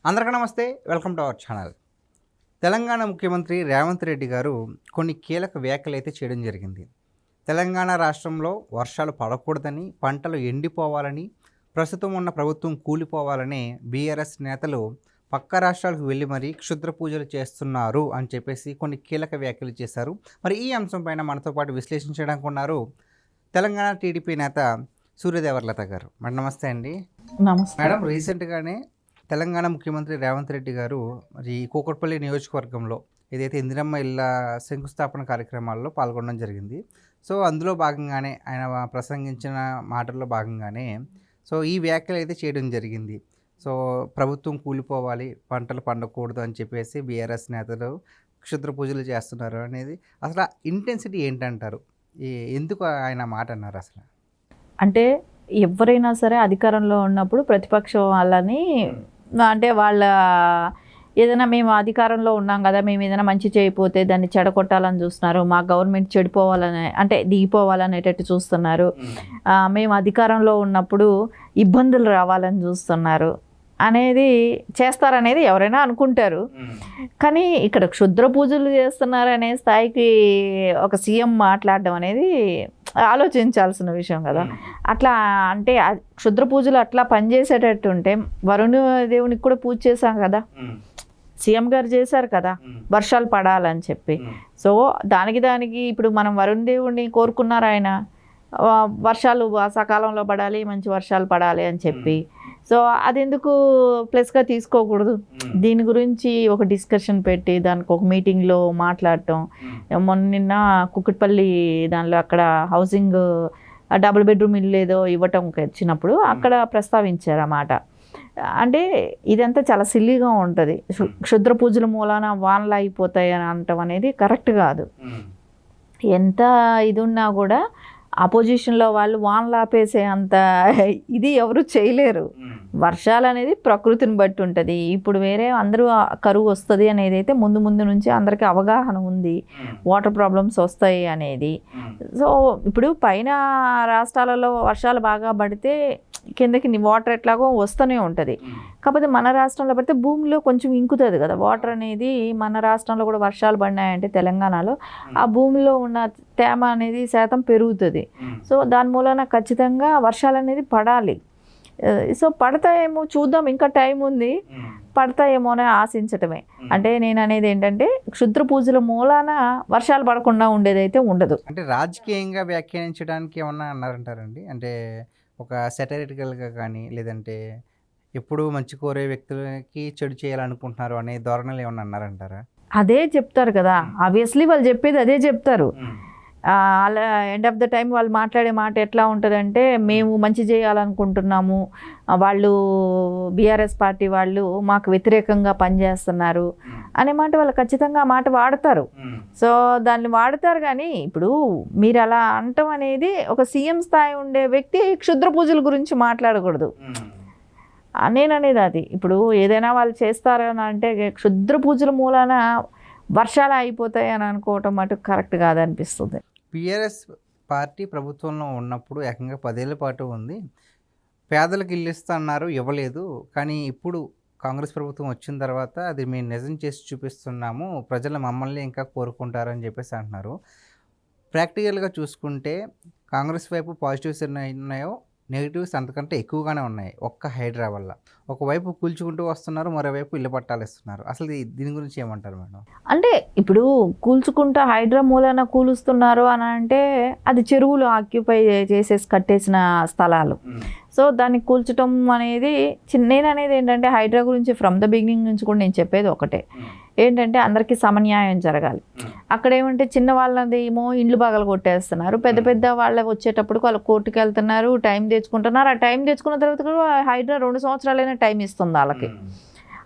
అందరికీ నమస్తే, welcome to our channel. Telangana ముఖ్యమంత్రి రేవంత్ రెడ్డి గారు కొన్ని కీలక వ్యాఖ్యలు అయితే చేయడం జరిగింది. తెలంగాణ రాష్ట్రంలో వర్షాలు పడకూడదని, పంటలు ఎండిపోవాలని, ప్రస్తుతం ఉన్న ప్రభుత్వం కూలిపోవాలని బీఆర్ఎస్ నేతలు పక్క రాష్ట్రాలకు వెళ్ళి మరీ క్షుద్ర పూజలు చేస్తున్నారు అని చెప్పేసి కొన్ని కీలక వ్యాఖ్యలు చేశారు. మరి ఈ అంశం పైన మనతో పాటు విశ్లేషించడానికి ఉన్నారు తెలంగాణ టీడీపీ నేత సూర్యదేవర్లత గారు. మేడం నమస్తే అండి. నమస్తే మేడం, రీసెంట్గానే తెలంగాణ ముఖ్యమంత్రి రేవంత్ రెడ్డి గారు మరి కూకట్పల్లి నియోజకవర్గంలో ఏదైతే ఇందిరమ్మ ఇళ్ళ శంకుస్థాపన కార్యక్రమాల్లో పాల్గొనడం జరిగింది. సో అందులో భాగంగానే ఆయన ప్రసంగించిన మాటల్లో భాగంగానే ఈ వ్యాఖ్యలు అయితే చేయడం జరిగింది. సో ప్రభుత్వం కూలిపోవాలి, పంటలు పండకూడదు అని చెప్పేసి బీఆర్ఎస్ నేతలు క్షుద్ర పూజలు చేస్తున్నారు అనేది అసలు ఇంటెన్సిటీ ఏంటంటారు? ఎందుకు ఆయన మాట అన్నారు అసలు? అంటే ఎవరైనా సరే అధికారంలో ఉన్నప్పుడు ప్రతిపక్షం వాళ్ళని అంటే వాళ్ళ ఏదైనా మేము అధికారంలో ఉన్నాం కదా, మేము ఏదైనా మంచి చేయకపోతే దాన్ని చెడగొట్టాలని చూస్తున్నారు, మా గవర్నమెంట్ చెడిపోవాలని అంటే దిగిపోవాలనేటట్టు చూస్తున్నారు, మేము అధికారంలో ఉన్నప్పుడు ఇబ్బందులు రావాలని చూస్తున్నారు అనేది చేస్తారనేది ఎవరైనా అనుకుంటారు. కానీ ఇక్కడ క్షుద్ర పూజలు చేస్తున్నారు అనే స్థాయికి ఒక సీఎం మాట్లాడడం అనేది ఆలోచించాల్సిన విషయం కదా. అట్లా అంటే క్షుద్ర పూజలు అట్లా పనిచేసేటట్టు ఉంటే వరుణ దేవునికి కూడా పూజ చేశాం కదా, సీఎం గారు చేశారు కదా వర్షాలు పడాలని చెప్పి. సో దానికి ఇప్పుడు మనం వరుణ దేవుడిని కోరుకున్నారు, ఆయన వర్షాలు సకాలంలో పడాలి, మంచి వర్షాలు పడాలి అని చెప్పి. సో అది ఎందుకు ప్లస్గా తీసుకోకూడదు? దీని గురించి ఒక డిస్కషన్ పెట్టి దానికి ఒక మీటింగ్లో మాట్లాడటం. నిన్న కుక్కట్పల్లి దానిలో అక్కడ హౌసింగ్ డబుల్ బెడ్రూమ్ ఇల్లు ఏదో ఇవ్వటం వచ్చినప్పుడు అక్కడ ప్రస్తావించారు అన్నమాట. అంటే ఇదంతా చాలా సిల్లీగా ఉంటుంది. క్షుద్ర పూజల మూలాన వానలు అయిపోతాయి అని అనటం అనేది కరెక్ట్ కాదు. ఎంత ఇది ఉన్నా కూడా అపోజిషన్లో వాళ్ళు వానలు ఆపేసే అంత ఇది ఎవరు చేయలేరు. వర్షాలు అనేది ప్రకృతిని బట్టి ఉంటుంది. ఇప్పుడు వేరే అందరూ కరువు వస్తుంది అనేది అయితే ముందు నుంచి అందరికీ అవగాహన ఉంది, వాటర్ ప్రాబ్లమ్స్ వస్తాయి అనేది. సో ఇప్పుడు పైన రాష్ట్రాలలో వర్షాలు బాగా పడితే కిందకి వాటర్ ఎట్లాగో వస్తూనే ఉంటుంది. కాకపోతే మన రాష్ట్రంలో పడితే భూమిలో కొంచెం ఇంకుతుంది కదా వాటర్ అనేది. మన రాష్ట్రంలో కూడా వర్షాలు పడినాయంటే తెలంగాణలో ఆ భూమిలో ఉన్న తేమ అనేది శాతం పెరుగుతుంది. సో దాని మూలన ఖచ్చితంగా వర్షాలు అనేది పడాలి. సో పడతాయేమో చూద్దాం, ఇంకా టైం ఉంది, పడతాయేమో అని ఆశించటమే. అంటే నేను అనేది ఏంటంటే క్షుద్ర పూజల మూలాన వర్షాలు పడకుండా ఉండేదైతే ఉండదు. అంటే రాజకీయంగా వ్యాఖ్యానించడానికి ఏమన్నా అన్నారంటారండి? అంటే ఒక సెటరిటికల్గా కానీ, లేదంటే ఎప్పుడు మంచి కోరే వ్యక్తులకి చెడు చేయాలనుకుంటున్నారు అనే ధోరణులు ఏమన్నా అన్నారంటారా? అదే చెప్తారు కదా, ఆబ్వియస్లీ వాళ్ళు చెప్పేది అదే చెప్తారు. అలా ఎండ్ ఆఫ్ ద టైం వాళ్ళు మాట్లాడే మాట ఎట్లా ఉంటుందంటే, మేము మంచి చేయాలనుకుంటున్నాము, వాళ్ళు బీఆర్ఎస్ పార్టీ వాళ్ళు మాకు వ్యతిరేకంగా పనిచేస్తున్నారు అనే మాట వాళ్ళు ఖచ్చితంగా ఆ మాట వాడతారు. సో దాన్ని వాడతారు. కానీ ఇప్పుడు మీరు అలా అనటం అనేది ఒక సీఎం స్థాయి ఉండే వ్యక్తి క్షుద్ర పూజల గురించి మాట్లాడకూడదు. నేను అనేది అది. ఇప్పుడు ఏదైనా వాళ్ళు చేస్తారని అంటే క్షుద్ర పూజల మూలాన వర్షాలు అయిపోతాయి అని అనుకోవటం మటుకు కరెక్ట్ కాదనిపిస్తుంది. బీఆర్ఎస్ పార్టీ ప్రభుత్వంలో ఉన్నప్పుడు ఏకంగా 10 ఏళ్ల పాటు ఉంది, పేదలకు ఇల్లు ఇస్తా అన్నారు, ఇవ్వలేదు. కానీ ఇప్పుడు కాంగ్రెస్ ప్రభుత్వం వచ్చిన తర్వాత అది మేము నిజం చేసి చూపిస్తున్నాము, ప్రజలు మమ్మల్ని ఇంకా కోరుకుంటారని చెప్పేసి అంటున్నారు. ప్రాక్టికల్గా చూసుకుంటే కాంగ్రెస్ వైపు పాజిటివ్స్ ఉన్నాయో, నెగిటివ్స్ అంతకంటే ఎక్కువగానే ఉన్నాయి. ఒక్క హైడ్రా వల్ల ఒకవైపు కూల్చుకుంటూ వస్తున్నారు, మరోవైపు ఇల్లు పట్టాలు ఇస్తున్నారు. అసలు దీని గురించి ఏమంటారు మేడం? అంటే ఇప్పుడు కూల్చుకుంటా హైడ్రా మూలన కూలుస్తున్నారు అని అంటే అది చెరువులు ఆక్యుపై చేసేసి కట్టేసిన స్థలాలు. సో దాన్ని కూల్చడం అనేది నేను అనేది ఏంటంటే హైడ్రా గురించి ఫ్రమ్ ద బిగినింగ్ నుంచి కూడా నేను చెప్పేది ఒకటే ఏంటంటే అందరికీ సమన్యాయం జరగాలి. అక్కడ ఏమంటే చిన్న వాళ్ళది ఏమో ఇండ్లు పగలు కొట్టేస్తున్నారు, పెద్ద వాళ్ళ వచ్చేటప్పుడు వాళ్ళు కోర్టుకు వెళ్తున్నారు, టైం తెచ్చుకుంటున్నారు. ఆ టైం తెచ్చుకున్న తర్వాత కూడా హైడ్రా 2 సంవత్సరాలైనా టైం ఇస్తుంది వాళ్ళకి.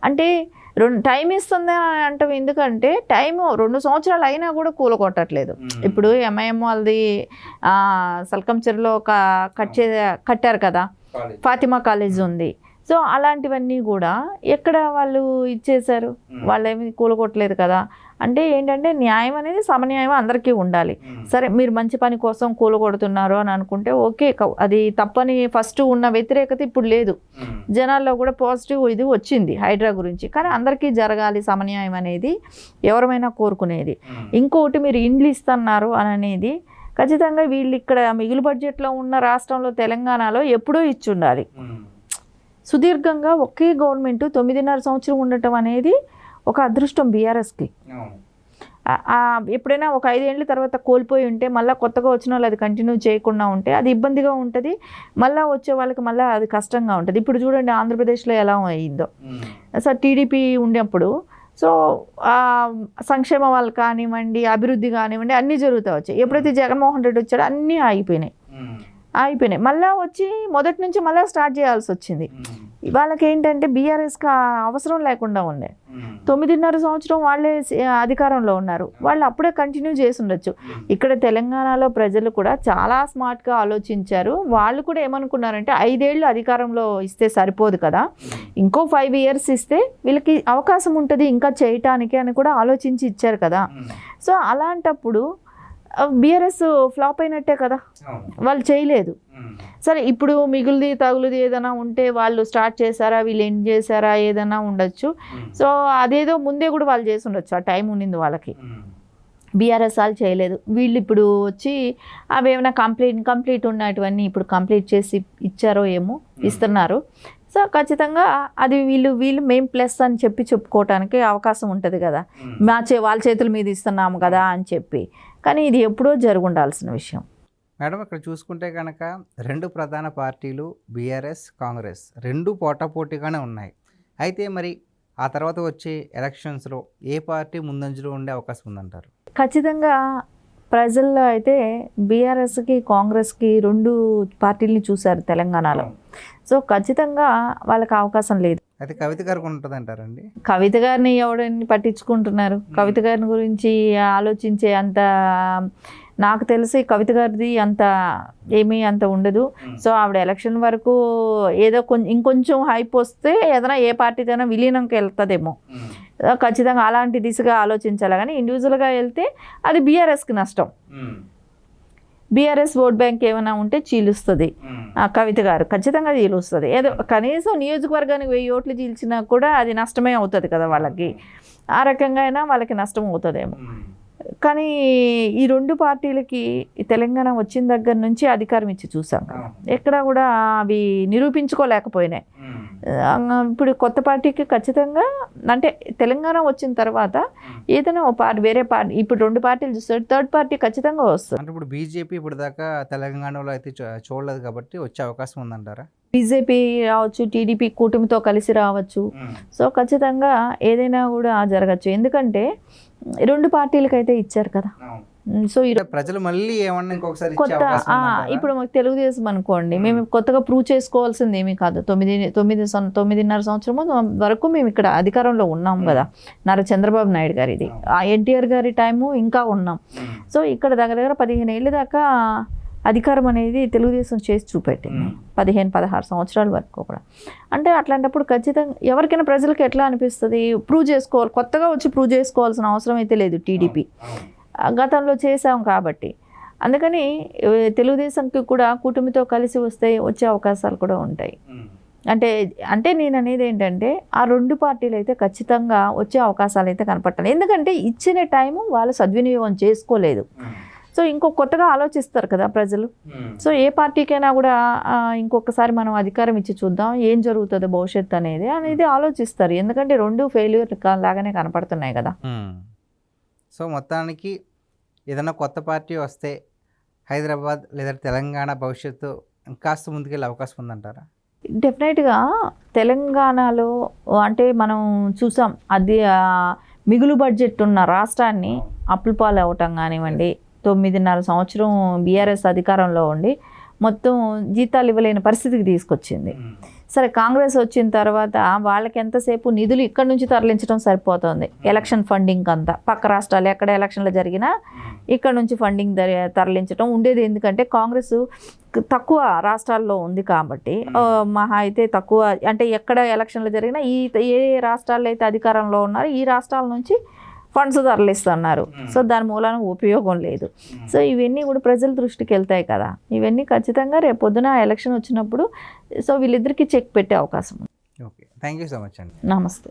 అంటే టైం ఇస్తుంది అని అంటాం, ఎందుకంటే టైం 2 సంవత్సరాలు అయినా కూడా కూలగొట్టట్లేదు. ఇప్పుడు ఎంఐఎం వాళ్ళది సల్కంచెర్లో కట్టారు కదా, ఫాతిమా కాలేజ్ ఉంది, సో అలాంటివన్నీ కూడా ఎక్కడ వాళ్ళు ఇచ్చేశారు, వాళ్ళు ఏమి కూలగొట్టలేదు కదా. అంటే ఏంటంటే న్యాయం అనేది సమన్యాయం అందరికీ ఉండాలి. సరే మీరు మంచి పని కోసం కూలగొడుతున్నారు అని అనుకుంటే ఓకే, అది తప్పని ఫస్ట్ ఉన్న వ్యతిరేకత ఇప్పుడు లేదు, జనాల్లో కూడా పాజిటివ్ ఇది వచ్చింది హైడ్రా గురించి. కానీ అందరికీ జరగాలి సమన్యాయం అనేది ఎవరమైనా కోరుకునేది. ఇంకొకటి మీరు ఇండ్లు ఇస్తున్నారు అని అనేది ఖచ్చితంగా వీళ్ళు ఇక్కడ మిగులు బడ్జెట్లో ఉన్న రాష్ట్రంలో తెలంగాణలో ఎప్పుడూ ఇచ్చి ఉండాలి. సుదీర్ఘంగా ఒకే గవర్నమెంట్ 9.5 సంవత్సరం ఉండటం అనేది ఒక అదృష్టం బీఆర్ఎస్కి. ఎప్పుడైనా ఒక 5 ఏళ్ళ తర్వాత కోల్పోయి ఉంటే మళ్ళీ కొత్తగా వచ్చిన వాళ్ళు అది కంటిన్యూ చేయకుండా ఉంటే అది ఇబ్బందిగా ఉంటుంది, మళ్ళీ వచ్చే వాళ్ళకి మళ్ళీ అది కష్టంగా ఉంటుంది. ఇప్పుడు చూడండి ఆంధ్రప్రదేశ్లో ఎలా అయిందో. సార్ టీడీపీ ఉండేప్పుడు సో సంక్షేమ వాళ్ళు కానివ్వండి, అభివృద్ధి కానివ్వండి అన్నీ జరుగుతూ వచ్చాయి. ఎప్పుడైతే జగన్మోహన్ రెడ్డి వచ్చాడో అన్నీ ఆగిపోయినాయి. మళ్ళీ వచ్చి మొదటి నుంచి మళ్ళీ స్టార్ట్ చేయాల్సి వచ్చింది. వాళ్ళకి ఏంటంటే బీఆర్ఎస్కి అవసరం లేకుండా ఉండే 9.5 సంవత్సరం వాళ్ళే అధికారంలో ఉన్నారు, వాళ్ళు అప్పుడే కంటిన్యూ చేసి ఉండొచ్చు. ఇక్కడ తెలంగాణలో ప్రజలు కూడా చాలా స్మార్ట్గా ఆలోచించారు. వాళ్ళు కూడా ఏమనుకున్నారంటే 5 ఏళ్ళు అధికారంలో ఇస్తే సరిపోదు కదా, ఇంకో 5 years ఇస్తే వీళ్ళకి అవకాశం ఉంటుంది ఇంకా చేయటానికి అని కూడా ఆలోచించి ఇచ్చారు కదా. సో అలాంటప్పుడు బీఆర్ఎస్ ఫ్లాప్ అయినట్టే కదా, వాళ్ళు చేయలేదు. సరే ఇప్పుడు మిగులుది తగులుది ఏదైనా ఉంటే వాళ్ళు స్టార్ట్ చేశారా, వీళ్ళు ఎండ్ చేశారా ఏదైనా ఉండొచ్చు. సో అదేదో ముందే కూడా వాళ్ళు చేసి ఉండొచ్చు, ఆ టైం ఉండింది వాళ్ళకి. బీఆర్ఎస్ వాళ్ళు చేయలేదు. వీళ్ళు ఇప్పుడు వచ్చి అవి ఏమైనా కంప్లీట్ ఉన్నటువన్నీ ఇప్పుడు కంప్లీట్ చేసి ఇచ్చారో ఏమో, ఇస్తున్నారు. సో ఖచ్చితంగా అది వీళ్ళు మేం ప్లస్ అని చెప్పుకోవటానికి అవకాశం ఉంటుంది కదా, వాళ్ళ చేతుల మీద ఇస్తున్నాము కదా అని చెప్పి. కానీ ఇది ఎప్పుడో జరుగుండాల్సిన విషయం. మేడం ఇక్కడ చూసుకుంటే కనుక 2 ప్రధాన పార్టీలు బీఆర్ఎస్ కాంగ్రెస్ 2 పోటాపోటీగానే ఉన్నాయి. అయితే మరి ఆ తర్వాత వచ్చే ఎలక్షన్స్లో ఏ పార్టీ ముందంజలో ఉండే అవకాశం ఉందంటారు? ఖచ్చితంగా ప్రజల్లో అయితే బీఆర్ఎస్కి కాంగ్రెస్కి 2 పార్టీలని చూశారు తెలంగాణలో. సో ఖచ్చితంగా వాళ్ళకి అవకాశం లేదు. అయితే కవిత గారికి ఉంటుంది అంటారండి? కవిత గారిని ఎవడని పట్టించుకుంటున్నారు? కవిత గారిని గురించి ఆలోచించే అంత నాకు తెలిసి కవిత గారిది అంత ఏమీ అంత ఉండదు. సో ఆవిడ ఎలక్షన్ వరకు ఏదో ఇంకొంచెం హైప్ వస్తే ఏదైనా ఏ పార్టీతోనైనా విలీనంకి వెళ్తుందేమో. ఖచ్చితంగా అలాంటి దిశగా ఆలోచించాలి. కానీ ఇండివిజువల్గా వెళ్తే అది బీఆర్ఎస్కి నష్టం. బీఆర్ఎస్ ఓట్ బ్యాంక్ ఏమైనా ఉంటే చీలుస్తుంది. కవిత గారు ఖచ్చితంగా చీలుస్తుంది. ఏదో కనీసం నియోజకవర్గానికి 1000 ఓట్లు చీల్చినా కూడా అది నష్టమే అవుతుంది కదా వాళ్ళకి. ఆ రకంగా అయినా వాళ్ళకి నష్టం అవుతుందేమో. కానీ ఈ 2 పార్టీలకి తెలంగాణ వచ్చిన దగ్గర నుంచి అధికారం ఇచ్చి చూసాం కదా, ఎక్కడ కూడా అవి నిరూపించుకోలేకపోయినాయి. ఇప్పుడు కొత్త పార్టీకి ఖచ్చితంగా అంటే తెలంగాణ వచ్చిన తర్వాత ఏదైనా వేరే పార్టీ, ఇప్పుడు 2 పార్టీలు చూస్తారు, థర్డ్ పార్టీ ఖచ్చితంగా వస్తుంది. అంటే ఇప్పుడు బీజేపీ ఇప్పుడు దాకా తెలంగాణలో అయితే చూడలేదు కాబట్టి వచ్చే అవకాశం ఉందంటారా? బీజేపీ రావచ్చు, టీడీపీ కూటమితో కలిసి రావచ్చు. సో ఖచ్చితంగా ఏదైనా కూడా జరగచ్చు. ఎందుకంటే 2 పార్టీలకైతే ఇచ్చారు కదా. సో ప్రజలు మళ్ళీ ఏమన్నా ఇంకొకసారి కొత్త ఇప్పుడు మాకు తెలుగుదేశం అనుకోండి, మేము కొత్తగా ప్రూవ్ చేసుకోవాల్సింది ఏమీ కాదు. 9.5 సంవత్సరము వరకు మేము ఇక్కడ అధికారంలో ఉన్నాం కదా, చంద్రబాబు నాయుడు గారిది, ఎన్టీఆర్ గారి టైము ఇంకా ఉన్నాం. సో ఇక్కడ దగ్గర 15 ఏళ్ళ దాకా అధికారం అనేది తెలుగుదేశం చేసి చూపెట్టింది, 15-16 సంవత్సరాల వరకు కూడా. అంటే అట్లాంటప్పుడు ఖచ్చితంగా ఎవరికైనా ప్రజలకు ఎట్లా అనిపిస్తుంది, ప్రూవ్ చేసుకోవాలి, కొత్తగా వచ్చి ప్రూవ్ చేసుకోవాల్సిన అవసరం అయితే లేదు. టీడీపీ గతంలో చేసాం కాబట్టి, అందుకని తెలుగుదేశంకి కూడా కూటమితో కలిసి వచ్చే అవకాశాలు కూడా ఉంటాయి. అంటే నేను అనేది ఏంటంటే ఆ 2 పార్టీలు అయితే ఖచ్చితంగా వచ్చే అవకాశాలు అయితే కనపట్టాలి. ఎందుకంటే ఇచ్చిన టైము వాళ్ళు సద్వినియోగం చేసుకోలేదు. సో కొత్తగా ఆలోచిస్తారు కదా ప్రజలు. సో ఏ పార్టీకైనా కూడా ఇంకొకసారి మనం అధికారం ఇచ్చి చూద్దాం ఏం జరుగుతుందో భవిష్యత్తు అనేది ఆలోచిస్తారు. ఎందుకంటే 2 ఫెయిల్యూర్ లాగానే కనపడుతున్నాయి కదా. సో మొత్తానికి ఏదైనా కొత్త పార్టీ వస్తే హైదరాబాద్ లేదా తెలంగాణ భవిష్యత్తు ఇంకాస్త ముందుకెళ్ళే అవకాశం ఉందంటారా? డెఫినెట్గా తెలంగాణలో అంటే మనం చూసాం, అది మిగులు బడ్జెట్ ఉన్న రాష్ట్రాన్ని అప్పుల పాలు అవ్వటం కానివ్వండి, 9.5 సంవత్సరం బీఆర్ఎస్ అధికారంలో ఉండి మొత్తం జీతాలు ఇవ్వలేని పరిస్థితికి తీసుకొచ్చింది. సరే కాంగ్రెస్ వచ్చిన తర్వాత వాళ్ళకి ఎంతసేపు నిధులు ఇక్కడ నుంచి తరలించడం సరిపోతుంది, ఎలక్షన్ ఫండింగ్ అంతా. పక్క రాష్ట్రాలు ఎక్కడ ఎలక్షన్లు జరిగినా ఇక్కడ నుంచి ఫండింగ్ తరలించడం ఉండేది. ఎందుకంటే కాంగ్రెస్ తక్కువ రాష్ట్రాల్లో ఉంది కాబట్టి మహా అయితే తక్కువ, అంటే ఎక్కడ ఎలక్షన్లు జరిగినా ఏ రాష్ట్రాల్లో అయితే అధికారంలో ఉన్నారో ఈ రాష్ట్రాల నుంచి ఫండ్స్ తరలిస్తున్నారు. సో దాని మూలాన ఉపయోగం లేదు. సో ఇవన్నీ కూడా ప్రజల దృష్టికి వెళ్తాయి కదా. ఇవన్నీ ఖచ్చితంగా రేపు పొద్దున ఎలక్షన్ వచ్చినప్పుడు సో వీళ్ళిద్దరికీ చెక్ పెట్టే అవకాశం ఉంది. Okay, thank you so much అండి. నమస్తే.